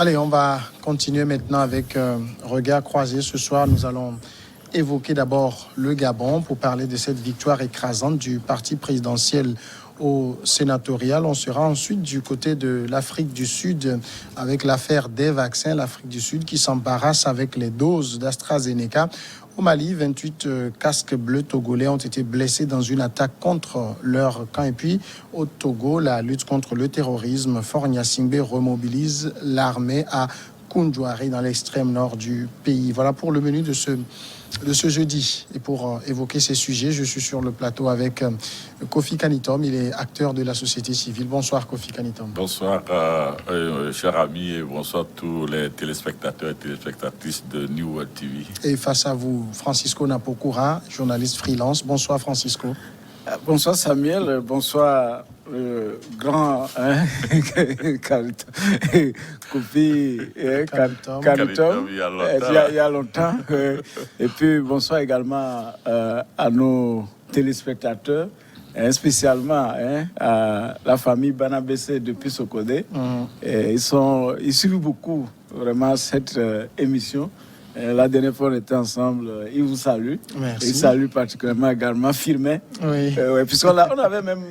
Allez, on va continuer maintenant avec Regard croisé. Ce soir, nous allons évoquer d'abord le Gabon pour parler de cette victoire écrasante du parti présidentiel au sénatorial. On sera ensuite du côté de l'Afrique du Sud avec l'affaire des vaccins. L'Afrique du Sud qui s'embarrasse avec les doses d'AstraZeneca. Au Mali, 28 casques bleus togolais ont été blessés dans une attaque contre leur camp. Et puis, au Togo, la lutte contre le terrorisme, Fort Gnassingbé remobilise l'armée à Koundouari, dans l'extrême nord du pays. Voilà pour le menu de ce jeudi. Et pour évoquer ces sujets, je suis sur le plateau avec Kofi Kanitom. Il est acteur de la société civile. Bonsoir Kofi Kanitom. Bonsoir cher ami et bonsoir tous les téléspectateurs et téléspectatrices de New World TV. Et face à vous, Francisco Napokura, journaliste freelance. Bonsoir Francisco. Bonsoir Samuel, bonsoir grand Kofi Kanitom, il y a longtemps. Et puis bonsoir également à nos téléspectateurs, spécialement à la famille Banabessé depuis Sokodé. Ils suivent beaucoup vraiment cette émission. La dernière fois, on était ensemble. Il vous salue. Merci. Il salue particulièrement également Firmin. Oui. Puisqu'on avait même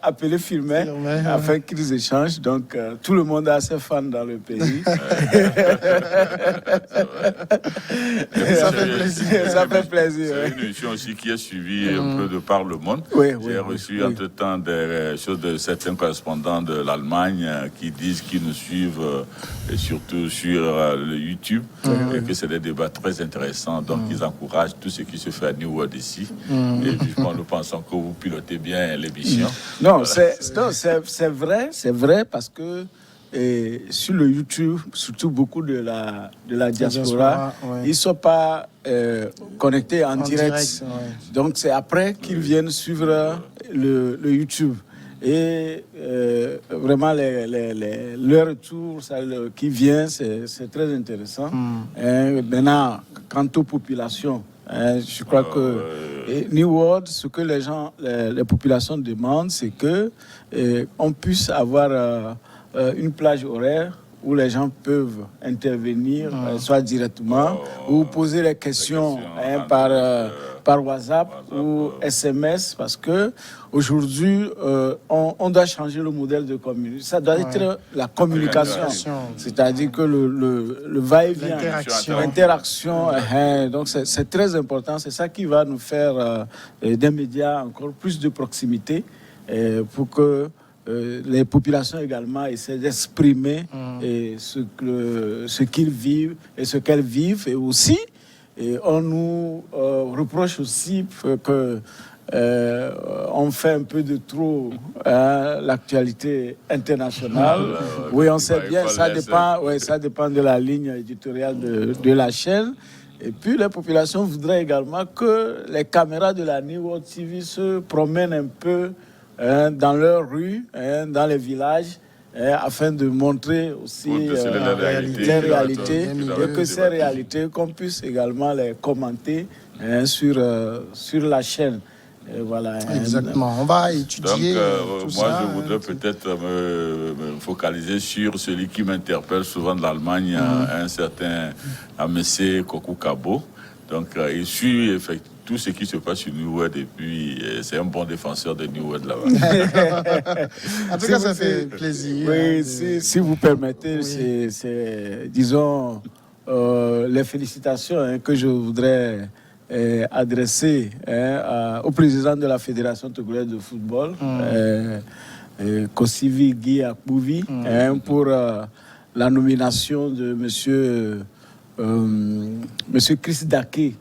appelé Firmin afin qu'ils échangent. Donc, tout le monde a ses fans dans le pays. Ça fait plaisir. Ça fait plaisir. C'est une émission aussi qui est suivie un peu de par le monde. J'ai reçu entre-temps des choses de certains correspondants de l'Allemagne qui disent qu'ils nous suivent et surtout sur le YouTube et que c'est des débats très intéressants. Donc, ils encouragent tout ce qui se fait à New World ici. Et vivement, nous pensons que vous pilotez bien l'émission. Non, c'est vrai parce que sur le YouTube, surtout beaucoup de la diaspora, ils ne sont pas connectés en direct. Donc, c'est après qu'ils viennent suivre le YouTube. Et vraiment, leur retour qui vient, c'est très intéressant. Maintenant, quant aux populations, je crois que New World, ce que les populations demandent, c'est que on puisse avoir une plage horaire où les gens peuvent intervenir, soit directement, ou poser les questions par WhatsApp ou SMS, parce que aujourd'hui, on doit changer le modèle de communication. Ça doit être la communication, c'est-à-dire que le va-et-vient, l'interaction. Donc c'est très important. C'est ça qui va nous faire des médias encore plus de proximité pour que les populations également essaient d'exprimer ce qu'ils vivent et ce qu'elles vivent. Et aussi, on nous reproche aussi que on fait un peu de trop l'actualité internationale. Oui, on sait bien, ça dépend de la ligne éditoriale de la chaîne. Et puis les populations voudraient également que les caméras de la New World TV se promènent un peu dans leurs rues, dans les villages, afin de montrer aussi les réalités et que ces réalités, qu'on puisse également les commenter sur la chaîne. Et voilà. Exactement. On va étudier. Donc, moi, je voudrais peut-être me focaliser sur celui qui m'interpelle souvent de l'Allemagne, un certain Amessé Kokukabo. Donc, il suit effectivement tout ce qui se passe sur New World et puis c'est un bon défenseur de New World là-bas. En tout cas, ça fait plaisir. Oui, si vous permettez, c'est disons, les félicitations que je voudrais adresser au président de la Fédération togolaise de football, Kosivi Guy Akbouvi, pour la nomination de monsieur Chris Daké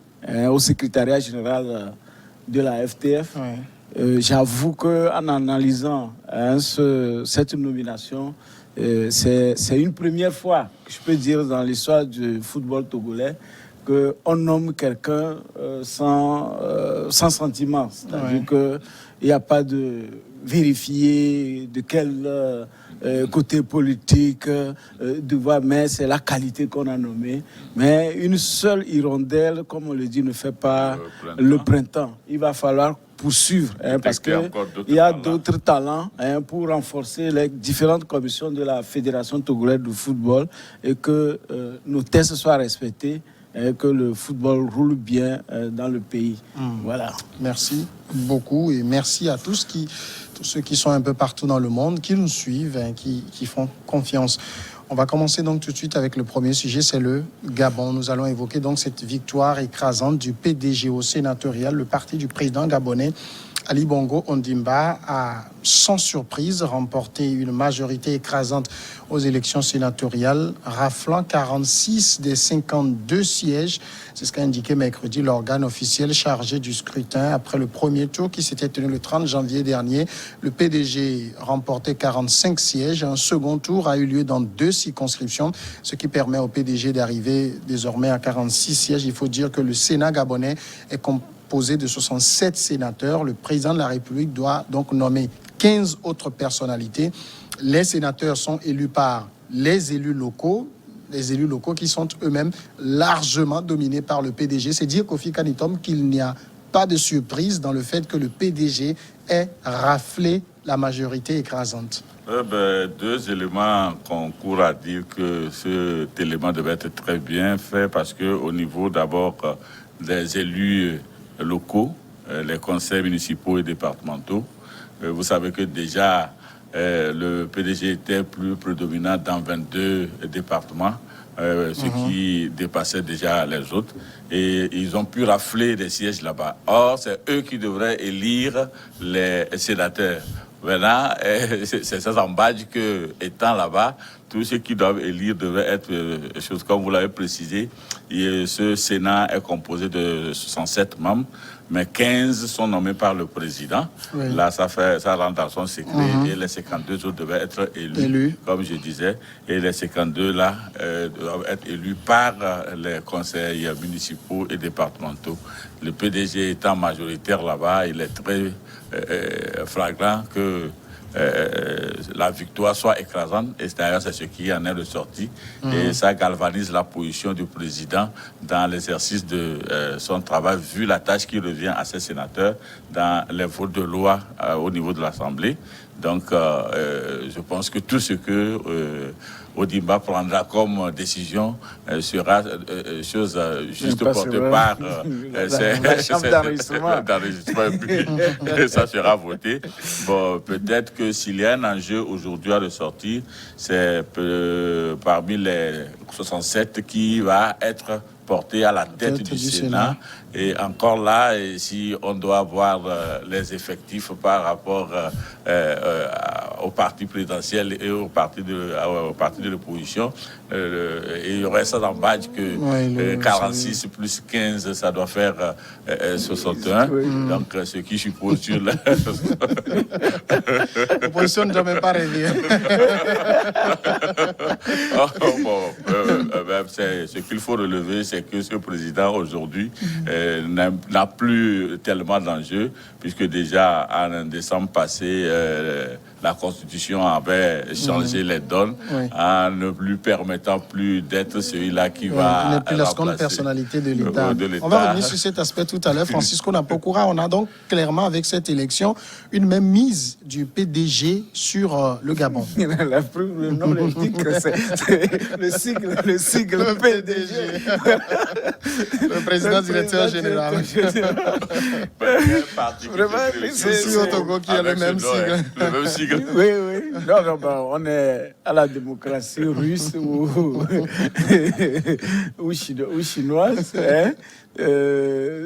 au secrétariat général de la FTF. J'avoue qu'en analysant cette nomination, c'est une première fois que je peux dire dans l'histoire du football togolais qu'on nomme quelqu'un sans sentiment. C'est-à-dire qu'il n'y a pas de vérifier de quel côté politique de voir, mais c'est la qualité qu'on a nommée. Mais une seule hirondelle, comme on le dit, ne fait pas le printemps. Il va falloir poursuivre, parce qu'il y a d'autres talents pour renforcer les différentes commissions de la Fédération togolaise de football et que nos tests soient respectés et que le football roule bien dans le pays. Voilà. Merci beaucoup et merci à tous ceux qui sont un peu partout dans le monde, qui nous suivent, qui font confiance. On va commencer donc tout de suite avec le premier sujet, c'est le Gabon. Nous allons évoquer donc cette victoire écrasante du PDG au sénatorial. Le parti du président gabonais Ali Bongo Ondimba a, sans surprise, remporté une majorité écrasante aux élections sénatoriales, raflant 46 des 52 sièges. C'est ce qu'a indiqué mercredi l'organe officiel chargé du scrutin. Après le premier tour qui s'était tenu le 30 janvier dernier, le PDG remportait 45 sièges. Un second tour a eu lieu dans 2 circonscriptions, ce qui permet au PDG d'arriver désormais à 46 sièges. Il faut dire que le Sénat gabonais est composé de 67 sénateurs. Le président de la République doit donc nommer 15 autres personnalités. Les sénateurs sont élus par les élus locaux qui sont eux-mêmes largement dominés par le PDG. C'est dire, Kofi Kanitom, qu'il n'y a pas de surprise dans le fait que le PDG ait raflé la majorité écrasante. 2 éléments concourent à dire que cet élément devait être très bien fait parce qu'au niveau d'abord des élus locaux, les conseils municipaux et départementaux, vous savez que déjà le PDG était plus prédominant dans 22 départements, ce qui dépassait déjà les autres. Et ils ont pu rafler des sièges là-bas. Or, c'est eux qui devraient élire les sénateurs. Maintenant, c'est ça en badge que, étant là-bas, tous ceux qui doivent élire devraient être choses comme vous l'avez précisé. Et ce Sénat est composé de 67 membres, mais 15 sont nommés par le président. Oui. Là, ça rentre dans son secret. Et les 52 autres devaient être élus, comme je disais. Et les 52 là doivent être élus par les conseils municipaux et départementaux. Le PDG étant majoritaire là-bas, il est très flagrant que la victoire soit écrasante, et d'ailleurs c'est ce qui en est ressorti, et ça galvanise la position du président dans l'exercice de son travail, vu la tâche qui revient à ces sénateurs dans les votes de loi au niveau de l'Assemblée. Donc je pense que tout ce que Ondimba prendra comme décision sera chose juste portée par la chambre d'enregistrement. Et ça sera voté. Bon, peut-être que s'il y a un enjeu aujourd'hui à ressortir, c'est parmi les 67 qui va être porté à la tête du Sénat. Et encore là, si on doit voir les effectifs par rapport au parti présidentiel et au parti de l'opposition, il y aurait ça dans le badge que 46 plus 15, ça doit faire 61. Donc, ce qui suppose sur la... L'opposition ne doit même pas rêver. Ce qu'il faut relever, c'est que ce président aujourd'hui n'a plus tellement d'enjeux, puisque déjà en décembre passé, la Constitution avait changé les donnes en ne lui permettant plus d'être celui-là qui va il n'est plus la seconde personnalité de l'État. On va revenir sur cet aspect tout à l'heure. Francisco Nampokura, on a donc clairement avec cette élection une même mise du PDG sur le Gabon. Le nom l'indique, c'est le sigle PDG. Le président directeur général. Vraiment, c'est au Togo qui a le même sigle. Le même sigle. Oui. Non, on est à la démocratie russe ou chinoise.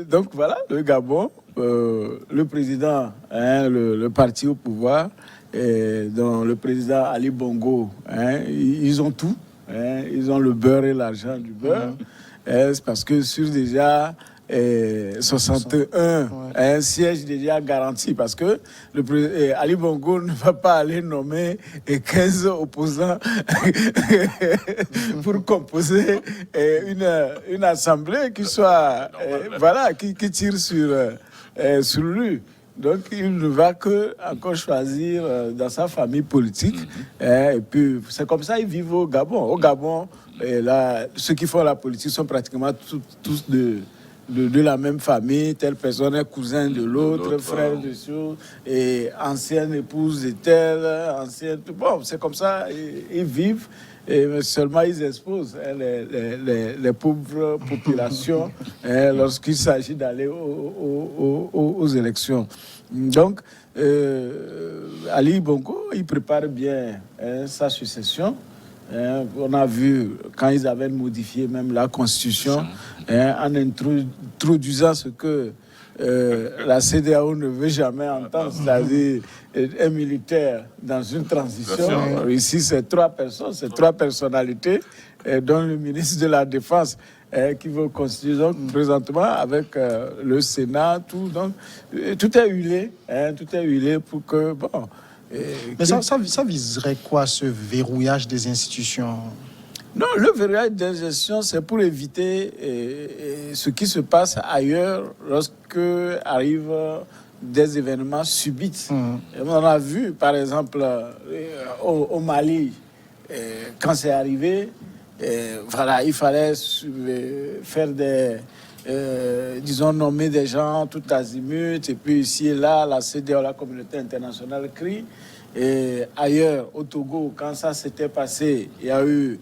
Donc voilà, le Gabon, le président, le parti au pouvoir, dont le président Ali Bongo, ils ont tout. Ils ont le beurre et l'argent du beurre. C'est parce que sur déjà 61, un siège déjà garanti, parce que Ali Bongo ne va pas aller nommer 15 opposants pour composer une assemblée qui soit qui tire sur lui. Donc, il ne va que encore choisir dans sa famille politique. Et puis, c'est comme ça qu'ils vivent au Gabon. Au Gabon, là, ceux qui font la politique sont pratiquement tous de de la même famille, telle personne est cousin de l'autre, frère de ceux, et ancienne épouse de telle, ancienne... Bon, c'est comme ça, ils vivent, et seulement ils exposent les pauvres populations lorsqu'il s'agit d'aller aux élections. Donc, Ali Bongo, il prépare bien sa succession. On a vu quand ils avaient modifié même la Constitution en introduisant ce que la CEDEAO ne veut jamais entendre, c'est-à-dire un militaire dans une transition. Ici, c'est 3 personnes, c'est 3 personnalités, dont le ministre de la Défense qui veut constituer donc, présentement avec le Sénat, tout. Donc, tout est huilé, pour que... Bon, mais ça viserait quoi, ce verrouillage des institutions? Non, le verrouillage des institutions, c'est pour éviter ce qui se passe ailleurs lorsque arrivent des événements subites. Et on a vu, par exemple, au Mali, quand c'est arrivé, voilà, il fallait faire disons, nommer des gens tout azimut, et puis ici et là, la CEDEAO, la communauté internationale crie. Et ailleurs, au Togo, quand ça s'était passé, il y a eu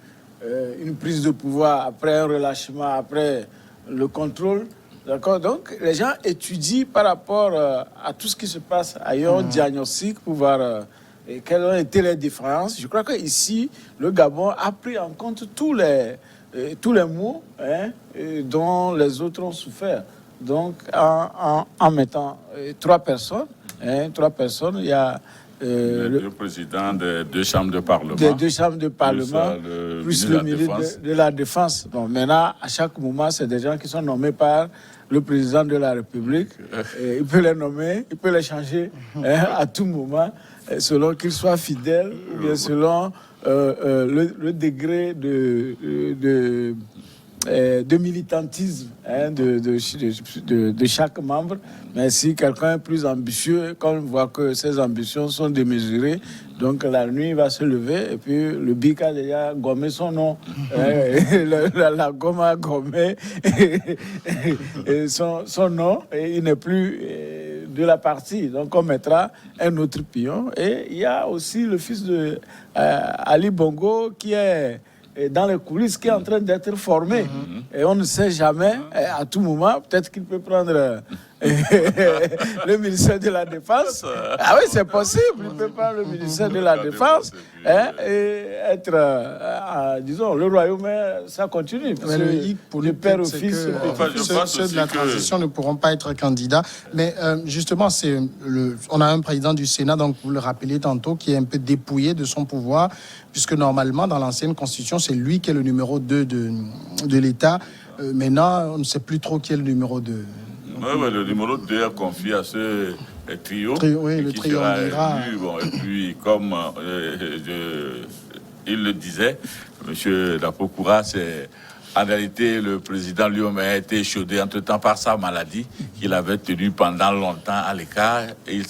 une prise de pouvoir, après un relâchement, après le contrôle. D'accord? Donc, les gens étudient par rapport à tout ce qui se passe ailleurs, diagnostic, pour voir quelles ont été les différences. Je crois qu'ici, le Gabon a pris en compte tous les maux dont les autres ont souffert. Donc, en mettant 3 personnes, il y a... le 2 présidents des 2 chambres de parlement. Des 2 chambres de parlement, plus le ministre de la Défense. Bon, maintenant, à chaque moment, c'est des gens qui sont nommés par le président de la République. Il peut les nommer, il peut les changer à tout moment, selon qu'ils soient fidèles, ou bien selon le degré de militantisme de chaque membre. Mais si quelqu'un est plus ambitieux, quand on voit que ses ambitions sont démesurées, donc la nuit il va se lever et puis le BIC a déjà gommé son nom. La gomme a gommé son nom et il n'est plus de la partie. Donc on mettra un autre pion. Et il y a aussi le fils de Ali Bongo qui est dans les coulisses, qui est en train d'être formé. Et on ne sait jamais, à tout moment, peut-être qu'il peut prendre le ministère de la Défense. Ah oui, c'est possible, il peut prendre le ministère de la Défense et être, disons, le royaume, ça continue. Mais le hic pour le père au fils, ceux de la transition ne pourront pas être candidats. Mais justement, on a un président du Sénat, donc vous le rappelez tantôt, qui est un peu dépouillé de son pouvoir, puisque normalement, dans l'ancienne Constitution, c'est lui qui est le numéro 2 de l'État. Maintenant, on ne sait plus trop qui est le numéro 2. Oui, le numéro 2 est confié à ce trio, le qui trio sera élu. Bon, et puis, comme il le disait, M. Dapokoura, c'est... En réalité, le président lui-même a été échaudé entre-temps par sa maladie qu'il avait tenue pendant longtemps à l'écart. Et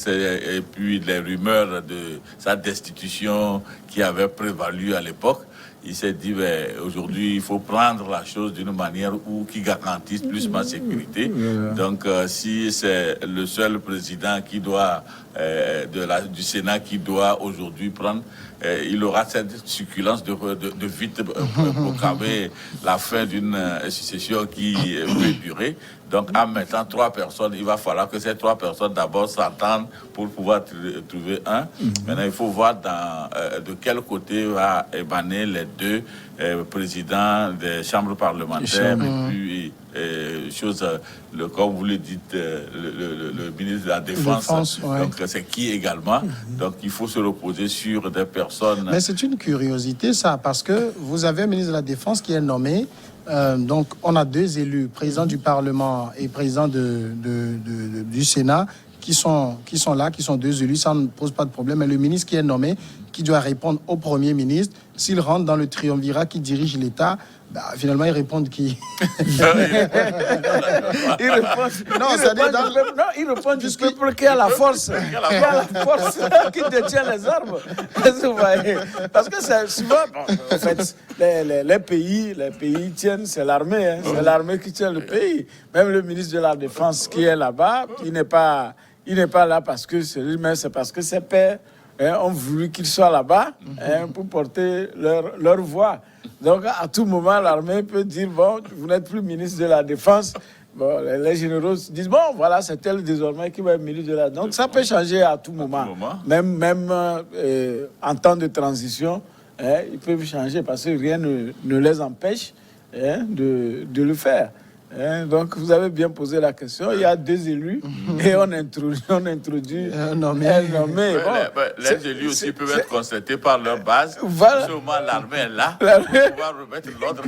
puis les rumeurs de sa destitution qui avaient prévalu à l'époque. Il s'est dit, aujourd'hui, il faut prendre la chose d'une manière qui garantisse plus ma sécurité. Donc, si c'est le seul président qui doit, du Sénat qui doit aujourd'hui prendre, il aura cette succulence de vite proclamer la fin d'une succession qui peut durer. Donc, en mettant 3 personnes, il va falloir que ces 3 personnes d'abord s'entendent pour pouvoir trouver un. Maintenant, il faut voir de quel côté va émaner les 2 présidents des chambres parlementaires. Et puis, comme vous le dites, le ministre de la Défense. Donc, c'est qui également. Donc, il faut se reposer sur des personnes. Mais c'est une curiosité, ça, parce que vous avez un ministre de la Défense qui est nommé. Donc, on a 2 élus, président du Parlement et président du Sénat, qui sont là, qui sont 2 élus, ça ne pose pas de problème. Mais le ministre qui est nommé, qui doit répondre au Premier ministre. S'il rentre dans le triumvirat qui dirige l'État, finalement, ils répondent qui? Ils répondent du peuple qui a la force, qui détient les armes. Parce que c'est souvent, en fait, les pays tiennent, c'est l'armée, hein, c'est l'armée qui tient le pays. Même le ministre de la Défense qui est là-bas, il n'est pas là parce que c'est lui-même, c'est parce que ses pairs ont voulu qu'il soit là-bas pour porter leur voix. Donc, à tout moment, l'armée peut dire, bon, vous n'êtes plus ministre de la Défense. Bon, les généraux disent, bon, voilà, c'est elle désormais qui va être ministre de la Défense. Donc, ça peut changer à tout moment. Même en temps de transition, ils peuvent changer parce que rien ne les empêche de le faire. Donc, vous avez bien posé la question. Il y a 2 élus et on introduit un nommé. Les élus aussi peuvent être constatés par leur base. Voilà. Seulement l'armée est là pour pouvoir remettre l'ordre.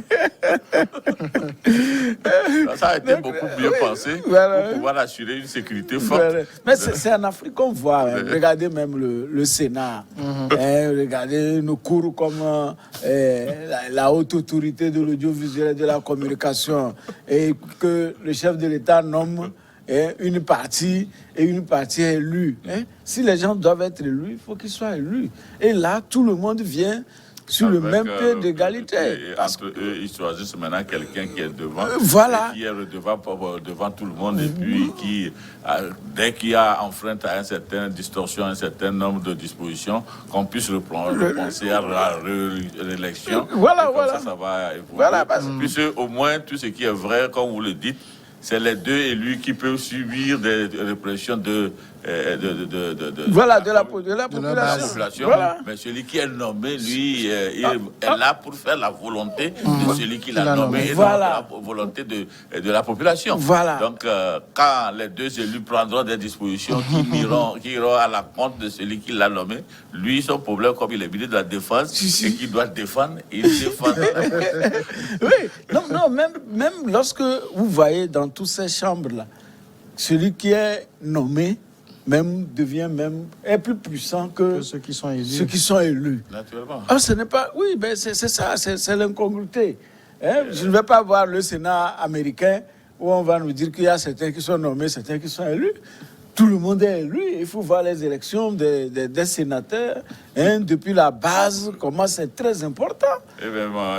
Ça a été beaucoup mieux pensé pour pouvoir assurer une sécurité forte. Mais c'est en Afrique qu'on voit. Regardez même le Sénat. Regardez nos cours comme la haute autorité de l'audiovisuel et de la communication. Et que le chef de l'État nomme une partie et une partie est élue. Si les gens doivent être élus, il faut qu'ils soient élus. Et là, tout le monde vient sur le même pied d'égalité. Entre eux, ils choisissent maintenant quelqu'un qui est devant, qui est devant tout le monde, et puis qui, dès qu'il y a enfreinte à une certaine distorsion, un certain nombre de dispositions, qu'on puisse repenser à la réélection. Voilà. Ça va évoluer. Puisque au moins, tout ce qui est vrai, comme vous le dites, c'est les 2 élus qui peuvent subir des répressions de la population. Voilà. Mais celui qui est nommé, lui, il est là pour faire la volonté de celui qui l'a nommé et non la volonté de la population. Voilà. Donc, quand les 2 élus prendront des dispositions qui iront à la compte de celui qui l'a nommé, lui, son problème, comme il est ministre de la Défense et qu'il doit défendre, il défend. Oui, non, même lorsque vous voyez dans toutes ces chambres-là, celui qui est nommé est plus puissant que ceux qui sont élus. Naturellement. Ce n'est pas... Oui, ben c'est ça, c'est l'incongruité. Je ne vais pas voir le Sénat américain où on va nous dire qu'il y a certains qui sont nommés, certains qui sont élus. Tout le monde est élu. Il faut voir les élections des sénateurs depuis la base, comment c'est très important.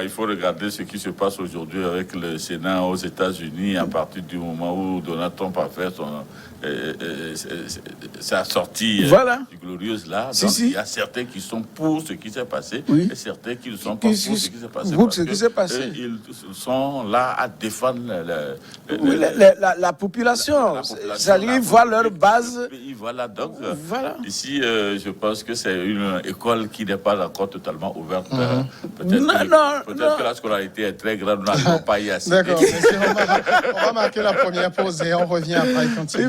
Il faut regarder ce qui se passe aujourd'hui avec le Sénat aux États-Unis à partir du moment où Donald Trump a fait sa sortie glorieuse là. Donc, il y a certains qui sont pour ce qui s'est passé et certains qui ne sont pas pour ce qui s'est passé. Ils sont là à défendre la population. C'est-à-dire qu'ils voient leur base. Voilà, donc ici, je pense que c'est une école qui n'est pas encore totalement ouverte. Peut-être que la scolarité est très grande, nous n'allons pas y assister. D'accord, on va marquer la première pause et on revient après. Continue.